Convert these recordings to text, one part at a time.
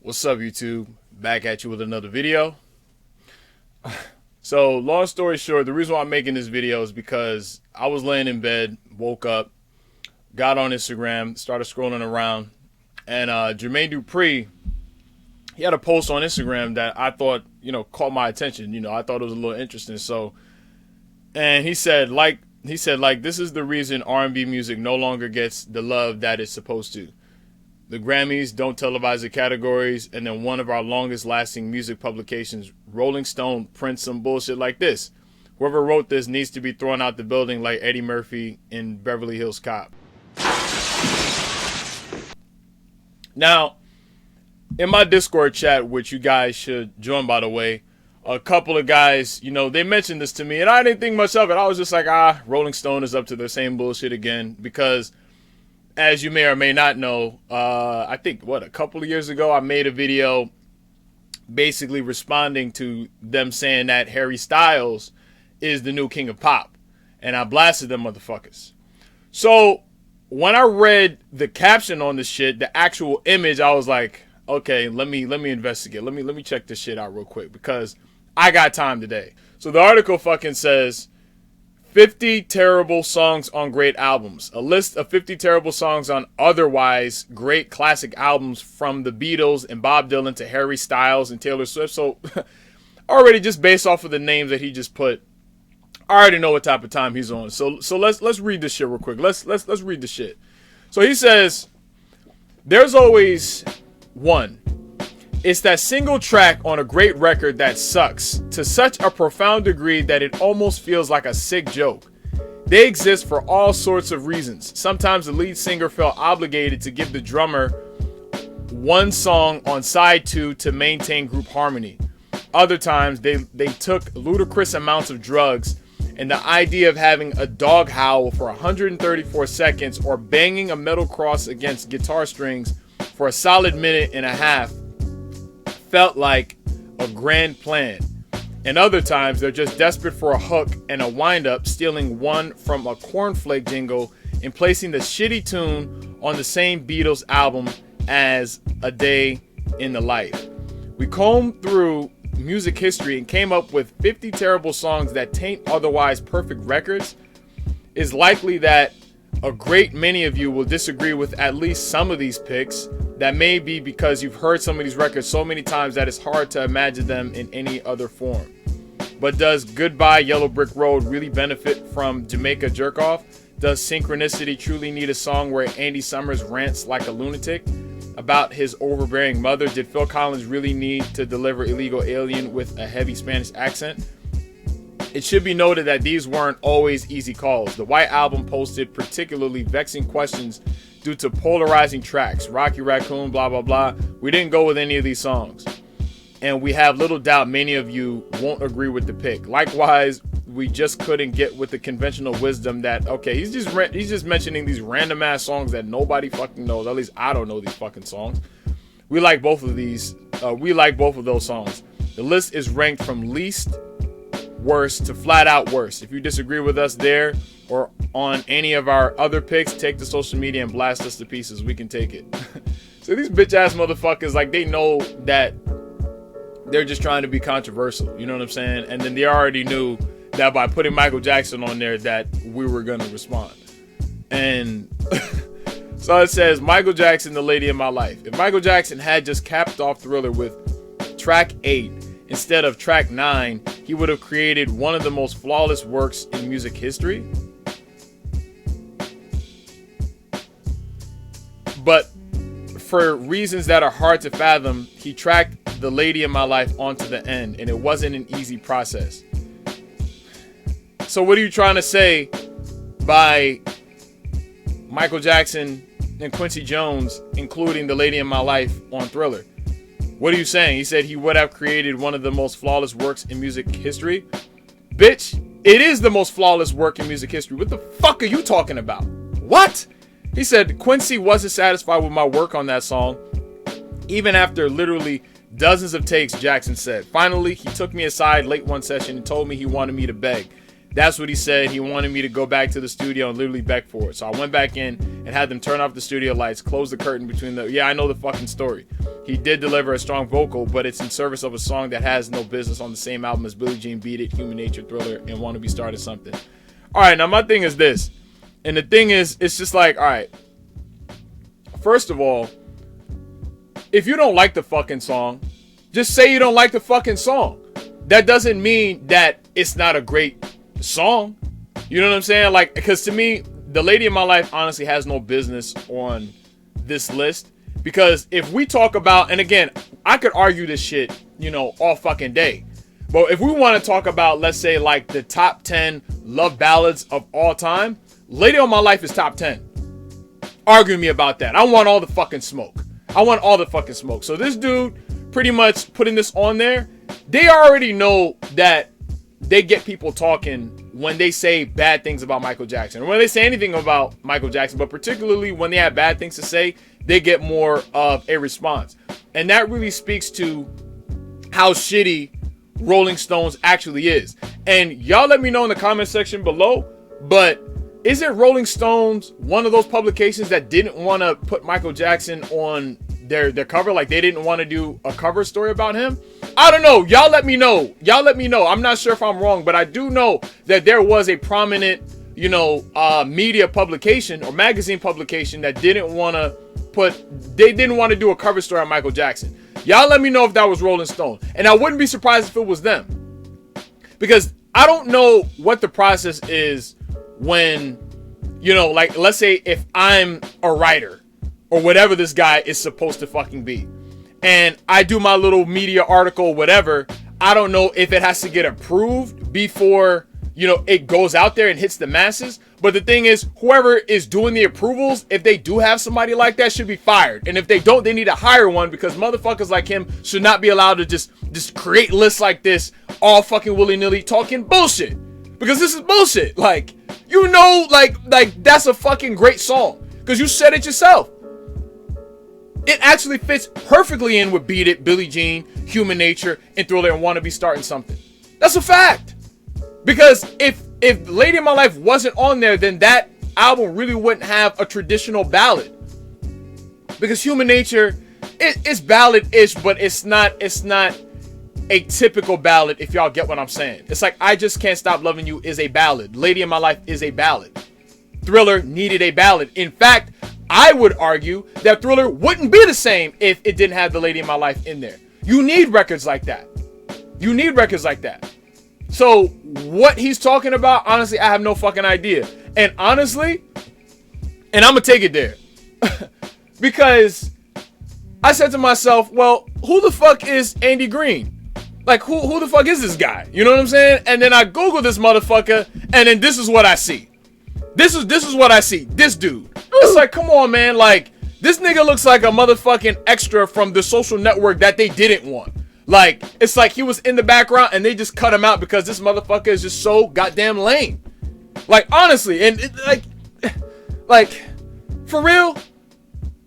What's up, YouTube? Back at you with another video. So, long story short, the reason why I'm making this video is because I was laying in bed, woke up, got on Instagram, started scrolling around, and Jermaine Dupri, he had a post on Instagram that I thought, caught my attention. I thought it was a little interesting. So, and he said, this is the reason R&B music no longer gets the love that it's supposed to. The Grammys don't televise the categories, and then one of our longest lasting music publications, RollingStone, prints some bullshit like this. Whoever wrote this needs to be thrown out the building like Eddie Murphy in Beverly Hills Cop. Now, in my Discord chat, which you guys should join, by the way, a couple of guys, they mentioned this to me, and I didn't think much of it. I was just like, Rolling Stone is up to their same bullshit again, because as you may or may not know, I think, a couple of years ago, I made a video basically responding to them saying that Harry Styles is the new king of pop. And I blasted them motherfuckers. So when I read the caption on this shit, the actual image, I was like, okay, let me investigate. Let me check this shit out real quick, because I got time today. So the article fucking says 50 terrible songs on great albums. A list of 50 terrible songs on otherwise great classic albums, from the Beatles and Bob Dylan to Harry Styles and Taylor Swift. So already, just based off of the names that he just put, I already know what type of time he's on. So let's read this shit real quick. Let's read the shit. So he says, there's always one. It's that single track on a great record that sucks to such a profound degree that it almost feels like a sick joke. They exist for all sorts of reasons. Sometimes the lead singer felt obligated to give the drummer one song on side 2 to maintain group harmony. Other times they took ludicrous amounts of drugs, and the idea of having a dog howl for 134 seconds or banging a metal cross against guitar strings for a solid minute and a half felt like a grand plan. And other times they're just desperate for a hook and a wind-up, stealing one from a cornflake jingle and placing the shitty tune on the same Beatles album as A Day in the Life. We combed through music history and came up with 50 terrible songs that taint otherwise perfect records. It's likely that a great many of you will disagree with at least some of these picks. That may be because you've heard some of these records so many times that it's hard to imagine them in any other form. But does Goodbye Yellow Brick Road really benefit from Jamaica Jerk Off? Does Synchronicity truly need a song where Andy Summers rants like a lunatic about his overbearing mother? Did Phil Collins really need to deliver Illegal Alien with a heavy Spanish accent? It should be noted that these weren't always easy calls. The White Album posted particularly vexing questions due to polarizing tracks. Rocky Raccoon, blah, blah, blah. We didn't go with any of these songs. And we have little doubt many of you won't agree with the pick. Likewise, we just couldn't get with the conventional wisdom that, okay, he's just mentioning these random ass songs that nobody fucking knows. At least I don't know these fucking songs. We like both of these. We like both of those songs. The list is ranked from least worst to flat out worst. If you disagree with us there or on any of our other picks, take to social media and blast us to pieces. We can take it. So these bitch ass motherfuckers, like, they know that they're just trying to be controversial. You know what I'm saying? And then they already knew that by putting Michael Jackson on there that we were going to respond. And so it says, Michael Jackson, The Lady in My Life. If Michael Jackson had just capped off Thriller with track 8 instead of track 9, he would have created one of the most flawless works in music history. But for reasons that are hard to fathom, he tracked The Lady in My Life onto the end, and it wasn't an easy process. So what are you trying to say by Michael Jackson and Quincy Jones including The Lady in My Life on Thriller? What are you saying? He said he would have created one of the most flawless works in music history? Bitch, it is the most flawless work in music history. What the fuck are you talking about? What? He said Quincy wasn't satisfied with my work on that song, even after literally dozens of takes, Jackson said. Finally, he took me aside late one session and told me he wanted me to beg. That's what he said. He wanted me to go back to the studio and literally beg for it. So I went back in and had them turn off the studio lights, close the curtain between the... Yeah, I know the fucking story. he did deliver a strong vocal, but it's in service of a song that has no business on the same album as Billie Jean, Beat It, Human Nature, Thriller, and Wanna Be Started Something. All right, now my thing is this. And the thing is, it's just like, all right, first of all, if you don't like the fucking song, just say you don't like the fucking song. That doesn't mean that it's not a great song. You know what I'm saying? Like, because to me, The Lady in My Life honestly has no business on this list. Because if we talk about, and again, I could argue this shit, you know, all fucking day. But if we want to talk about, let's say, like the top 10 love ballads of all time, Lady in My Life is top 10. Argue me about that. I want all the fucking smoke. I want all the fucking smoke. So this dude pretty much putting this on there, they already know that they get people talking when they say bad things about Michael Jackson. Or when they say anything about Michael Jackson, but particularly when they have bad things to say, they get more of a response. And that really speaks to how shitty RollingStone's actually is. And y'all let me know in the comment section below, but isn't RollingStone's one of those publications that didn't want to put Michael Jackson on their cover? Like they didn't want to do a cover story about him? I don't know. Y'all let me know. Y'all let me know. I'm not sure if I'm wrong, but I do know that there was a prominent, you know, media publication or magazine publication that didn't want to do a cover story on Michael Jackson. Y'all let me know if that was Rolling Stone. And I wouldn't be surprised if it was them. Because I don't know what the process is when, you know, like, let's say if I'm a writer or whatever this guy is supposed to fucking be, and I do my little media article, whatever, I don't know if it has to get approved before, you know, it goes out there and hits the masses. But the thing is, whoever is doing the approvals, if they do have somebody like that, should be fired. And if they don't, they need to hire one, because motherfuckers like him should not be allowed to just create lists like this all fucking willy-nilly talking bullshit. Because this is bullshit. Like, you know, like that's a fucking great song. Because you said it yourself. It actually fits perfectly in with Beat It, Billie Jean, Human Nature, and Thriller, and Wanna Be Starting Something. That's a fact. Because if Lady in My Life wasn't on there, then that album really wouldn't have a traditional ballad. Because Human Nature, it's ballad-ish, but it's not a typical ballad, if y'all get what I'm saying. It's like I Just Can't Stop Loving You is a ballad. Lady in My Life is a ballad. Thriller needed a ballad. In fact, I would argue that Thriller wouldn't be the same if it didn't have The Lady in My Life in there. You need records like that. You need records like that. So what he's talking about, honestly, I have no fucking idea. And honestly, and I'm going to take it there. Because I said to myself, well, who the fuck is Andy Greene? Like, who the fuck is this guy? You know what I'm saying? And then I Google this motherfucker, and then this is what I see. This is what I see. This dude. It's like, come on, man. Like, this nigga looks like a motherfucking extra from The Social Network that they didn't want. Like, it's like he was in the background and they just cut him out because this motherfucker is just so goddamn lame. Like, honestly, and like, for real,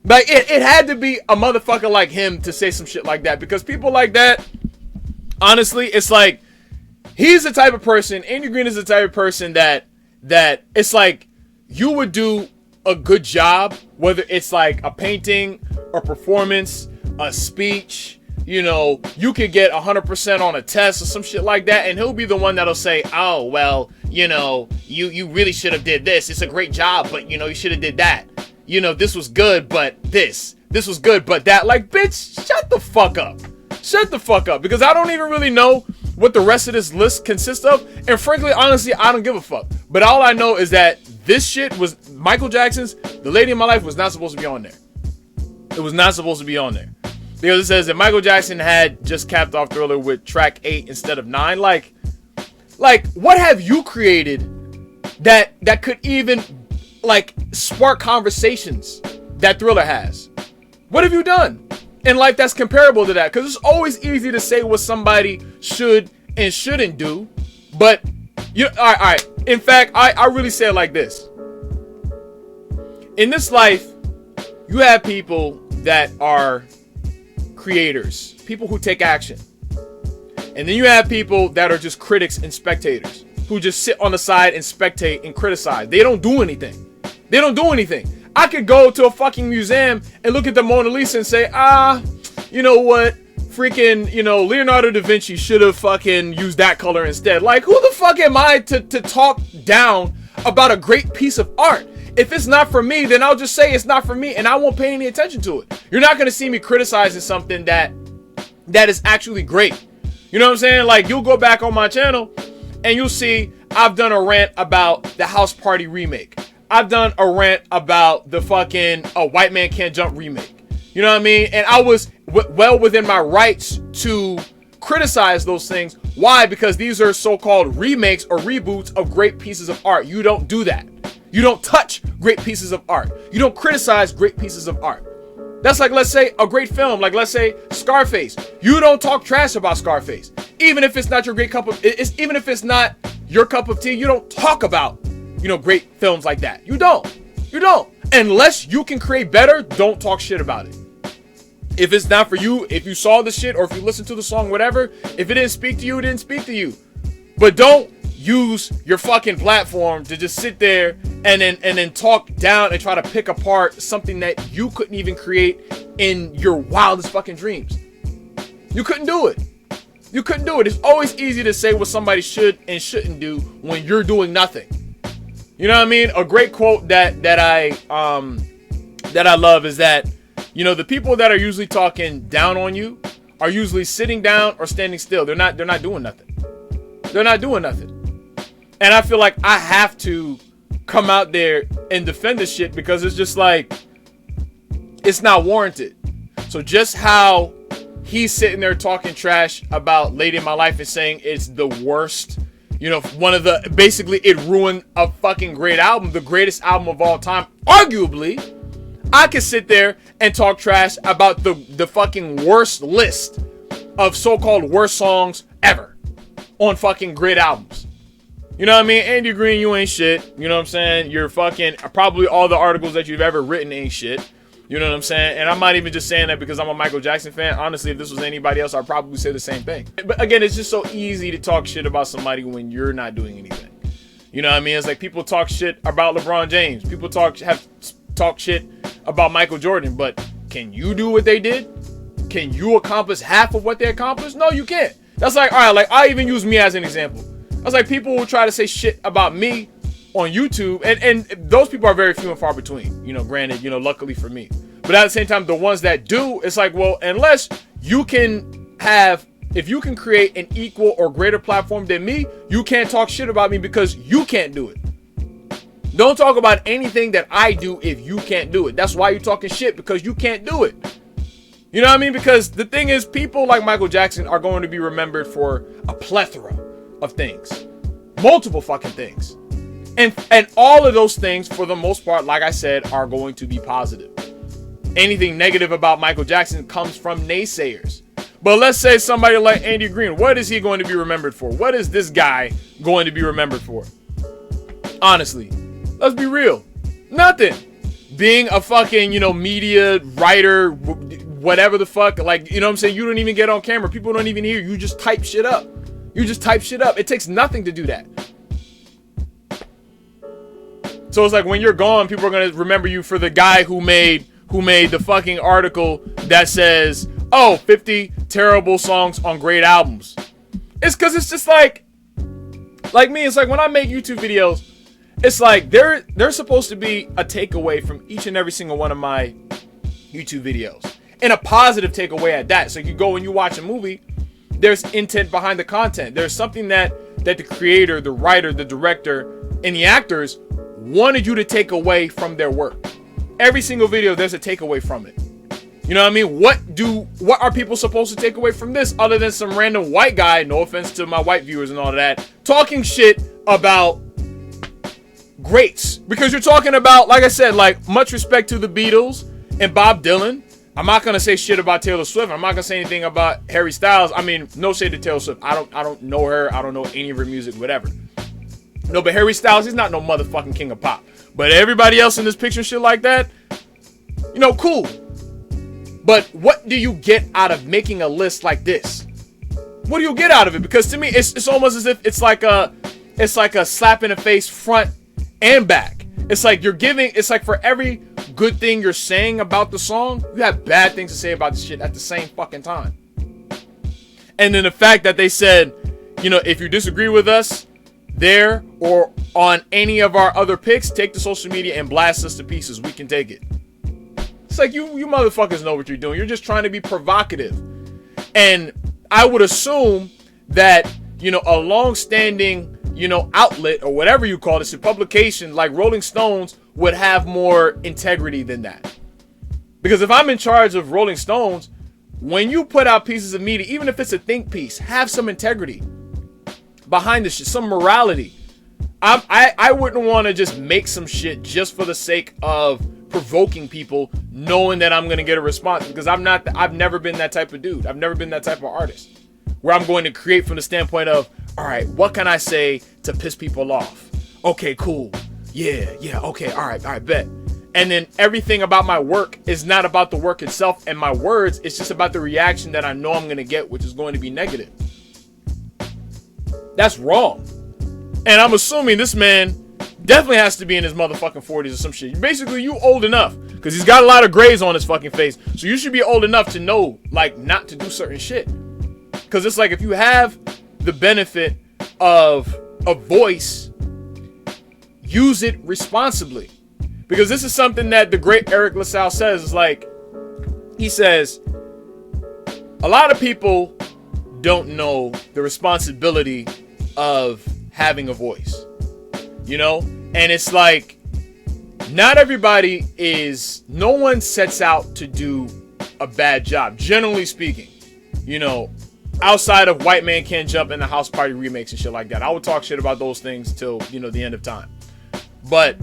like, it had to be a motherfucker like him to say some shit like that, because people like that, honestly, it's like, he's the type of person, Andy Greene is the type of person that it's like, you would do a good job, whether it's like a painting, a performance, a speech, you know, you could get 100% on a test or some shit like that, and he'll be the one that'll say, oh, well, you know, you really should have did this. It's a great job, but, you know, you should have did that. You know, this was good, but this was good, but that. Like, bitch, shut the fuck up. Shut the fuck up, because I don't even really know what the rest of this list consists of, and frankly, honestly, I don't give a fuck. But all I know is that this shit was Michael Jackson's The Lady in My Life was not supposed to be on there. It was not supposed to be on there. Because it says that Michael Jackson had just capped off Thriller with track 8 instead of 9. Like, what have you created that could even, like, spark conversations that Thriller has? What have you done in life that's comparable to that? Because it's always easy to say what somebody should and shouldn't do. But, all right. In fact, I really say it like this. In this life, you have people that are creators, people who take action. And then you have people that are just critics and spectators, who just sit on the side and spectate and criticize. They don't do anything. They don't do anything. I could go to a fucking museum and look at the Mona Lisa and say, you know what, freaking, you know, Leonardo da Vinci should have fucking used that color instead. Like, who the fuck am I to talk down about a great piece of art? If it's not for me, then I'll just say it's not for me and I won't pay any attention to it. You're not going to see me criticizing something that is actually great. You know what I'm saying? Like, you'll go back on my channel and you'll see I've done a rant about the House Party remake. I've done a rant about the fucking White Man Can't Jump remake. You know what I mean? And I was well within my rights to criticize those things. Why? Because these are so-called remakes or reboots of great pieces of art. You don't do that. You don't touch great pieces of art. You don't criticize great pieces of art. That's like, let's say, a great film, like let's say Scarface. You don't talk trash about Scarface. Even if it's not your great cup of, even if it's not your cup of tea, you don't talk about, you know, great films like that. You don't. You don't. Unless you can create better, don't talk shit about it. If it's not for you, if you saw the shit or if you listened to the song, whatever, if it didn't speak to you, it didn't speak to you. But don't use your fucking platform to just sit there and then talk down and try to pick apart something that you couldn't even create in your wildest fucking dreams. You couldn't do it. You couldn't do it. It's always easy to say what somebody should and shouldn't do when you're doing nothing. You know what I mean? A great quote that I love is that, you know, the people that are usually talking down on you are usually sitting down or standing still. They're not doing nothing. They're not doing nothing. And I feel like I have to come out there and defend this shit because it's just like, it's not warranted. So just how he's sitting there talking trash about Lady in My Life and saying it's the worst, you know, one of the, basically it ruined a fucking great album, the greatest album of all time, arguably. I could sit there and talk trash about the fucking worst list of so-called worst songs ever on fucking great albums. You know what I mean? Andy Greene, you ain't shit. You know what I'm saying? You're fucking, probably all the articles that you've ever written ain't shit. You know what I'm saying? And I'm not even just saying that because I'm a Michael Jackson fan. Honestly, if this was anybody else, I'd probably say the same thing. But again, it's just so easy to talk shit about somebody when you're not doing anything. You know what I mean? It's like people talk shit about LeBron James. People talk shit about Michael Jordan. But can you do what they did? Can you accomplish half of what they accomplished? No, you can't. That's like, all right, like I even use me as an example. That's like people will try to say shit about me on YouTube, and those people are very few and far between, you know, granted, you know, luckily for me. But at the same time, the ones that do, it's like, well, unless you can have, if you can create an equal or greater platform than me, you can't talk shit about me because you can't do it. Don't talk about anything that I do if you can't do it. That's why you're talking shit, because you can't do it. You know what I mean? Because the thing is, people like Michael Jackson are going to be remembered for a plethora of things. Multiple fucking things. And all of those things, for the most part, like I said, are going to be positive. Anything negative about Michael Jackson comes from naysayers. But let's say somebody like Andy Greene, what is he going to be remembered for? What is this guy going to be remembered for? Honestly, let's be real. Nothing. Being a fucking, you know, media writer, whatever the fuck, like, you know what I'm saying? You don't even get on camera. People don't even hear you. You just type shit up. You just type shit up. It takes nothing to do that. So it's like when you're gone, people are going to remember you for the guy who made the fucking article that says, oh, 50 terrible songs on great albums. It's because it's just like me, it's like when I make YouTube videos, it's like there's supposed to be a takeaway from each and every single one of my YouTube videos. And a positive takeaway at that. So you go and you watch a movie, there's intent behind the content. There's something that the creator, the writer, the director, and the actors wanted you to take away from their work. Every single video, there's a takeaway from it. You know what I mean? What are people supposed to take away from this other than some random white guy, no offense to my white viewers and all of that, talking shit about greats? Because you're talking about, like I said, like, much respect to the Beatles and Bob Dylan. I'm not gonna say shit about Taylor Swift. I'm not gonna say anything about Harry Styles. I mean, no shade to Taylor Swift. I don't know her. I don't know any of her music, whatever. No, but Harry Styles, he's not no motherfucking king of pop. But everybody else in this picture, shit like that, you know, cool. But what do you get out of making a list like this? What do you get out of it? Because to me, it's almost as if it's like a slap in the face, front and back. It's like you're giving. It's like for every good thing you're saying about the song, you have bad things to say about the shit at the same fucking time. And then the fact that they said, you know, if you disagree with us there or on any of our other picks, take to social media and blast us to pieces. We can take it. It's like, you motherfuckers know what you're doing. You're just trying to be provocative. And I would assume that, you know, a long-standing, you know, outlet or whatever you call it, a publication like Rolling Stones would have more integrity than that. Because if I'm in charge of Rolling Stones, when you put out pieces of media, even if it's a think piece, have some integrity behind the shit, some morality. I wouldn't want to just make some shit just for the sake of provoking people, knowing that I'm going to get a response, because I've never been that type of dude. I've never been that type of artist where I'm going to create from the standpoint of, all right, what can I say to piss people off? Okay, cool. Yeah, okay, all right, bet. And then everything about my work is not about the work itself and my words. It's just about the reaction that I know I'm going to get, which is going to be negative. That's wrong. And I'm assuming this man definitely has to be in his motherfucking 40s or some shit. Basically, you old enough, because he's got a lot of grays on his fucking face. So you should be old enough to know, like, not to do certain shit. Because it's like, if you have the benefit of a voice, use it responsibly. Because this is something that the great Eric LaSalle says. Is like, he says, a lot of people don't know the responsibility of having a voice, you know? And it's like, not everybody no one sets out to do a bad job, generally speaking, you know, outside of White Man Can't Jump and the House Party remakes and shit like that. I would talk shit about those things till, you know, the end of time. But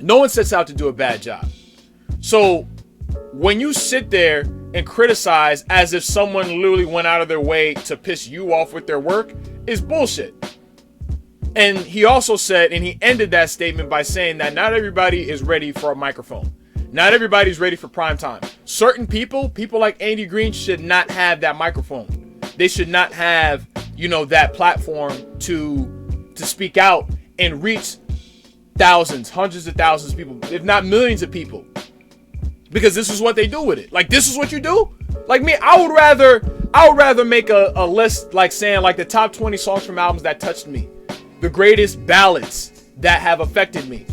no one sets out to do a bad job. So when you sit there and criticize as if someone literally went out of their way to piss you off with their work, is bullshit. And he also said, and he ended that statement by saying that not everybody is ready for a microphone. Not everybody's ready for prime time. Certain people like Andy Greene, should not have that microphone. They should not have, you know, that platform to speak out and reach thousands, hundreds of thousands of people, if not millions of people. Because this is what they do with it. Like, this is what you do? Like me, I would rather make a list, like saying, like, the top 20 songs from albums that touched me. The greatest ballads that have affected me.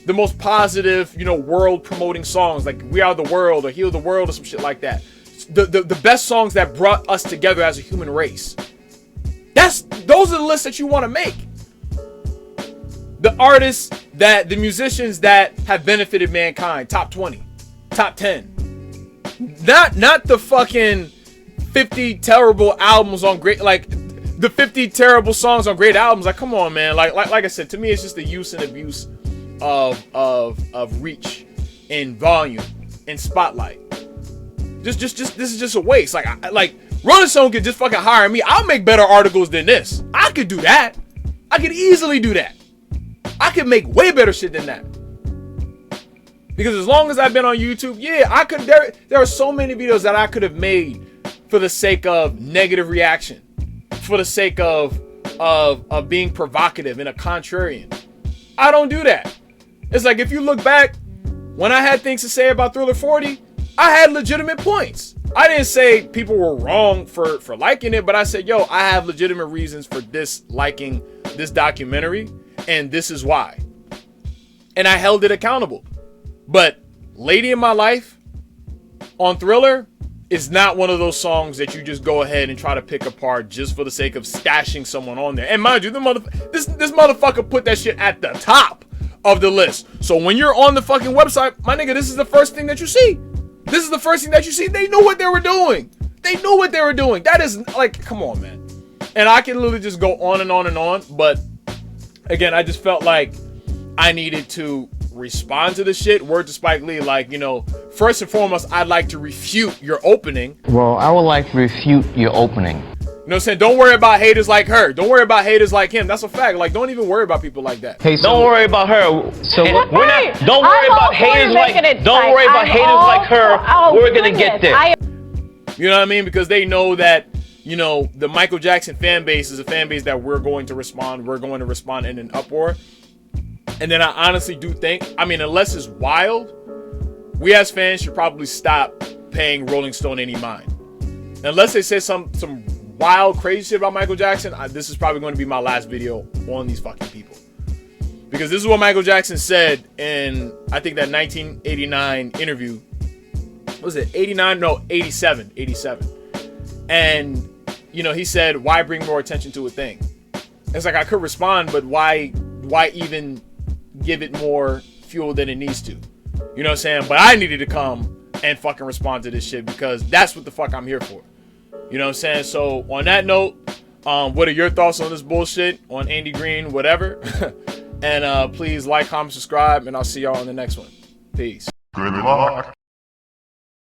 The most positive, you know, world promoting songs, like We Are the World or Heal the World or some shit like that. The best songs that brought us together as a human race. Those are the lists that you want to make. The artists the musicians that have benefited mankind, top 20, top 10. Not the fucking 50 terrible albums on great, like the 50 terrible songs on great albums. Like, come on, man. Like I said, to me, it's just the use and abuse of reach and volume and spotlight. This is just a waste. Like RollingStone could just fucking hire me. I'll make better articles than this. I could do that. I could easily do that. I could make way better shit than that. Because as long as I've been on YouTube, yeah, I could. There are so many videos that I could have made for the sake of negative reaction, for the sake of being provocative and a contrarian. I don't do that. It's like, if you look back, when I had things to say about Thriller 40, I had legitimate points. I didn't say people were wrong for liking it, but I said, yo, I have legitimate reasons for disliking this documentary, and this is why. And I held it accountable. But Lady in My Life on Thriller is not one of those songs that you just go ahead and try to pick apart just for the sake of stashing someone on there. And mind you, this motherfucker put that shit at the top of the list. So when you're on the fucking website, my nigga, this is the first thing that you see. This is the first thing that you see. They knew what they were doing. They knew what they were doing. That is, like, come on, man. And I can literally just go on and on and on. But again, I just felt like I needed to respond to the shit. Word to Spike Lee, like, you know, first and foremost, I'd like to refute your opening. Well, I would like to refute your opening. You know what I'm saying? Don't worry about haters like her. Don't worry about haters like him. That's a fact. Like, don't even worry about people like that. Hey, so don't worry about her. So we're not. Don't worry about haters like. Don't worry about haters like her. We're gonna get there. You know what I mean? Because they know that, you know, the Michael Jackson fan base is a fan base that we're going to respond. We're going to respond in an uproar. And then I honestly do think, I mean, unless it's wild, we as fans should probably stop paying Rolling Stone any mind. Unless they say some wild, crazy shit about Michael Jackson, this is probably going to be my last video on these fucking people. Because this is what Michael Jackson said in, I think, that 1989 interview. What was it? 89? No, 87. 87. And, you know, he said, why bring more attention to a thing? It's like, I could respond, but why even give it more fuel than it needs to? You know what I'm saying? But I needed to come and fucking respond to this shit because that's what the fuck I'm here for. You know what I'm saying? So on that note, what are your thoughts on this bullshit, on Andy Greene, whatever? And please like, comment, subscribe, and I'll see y'all on the next one. Peace. Good luck.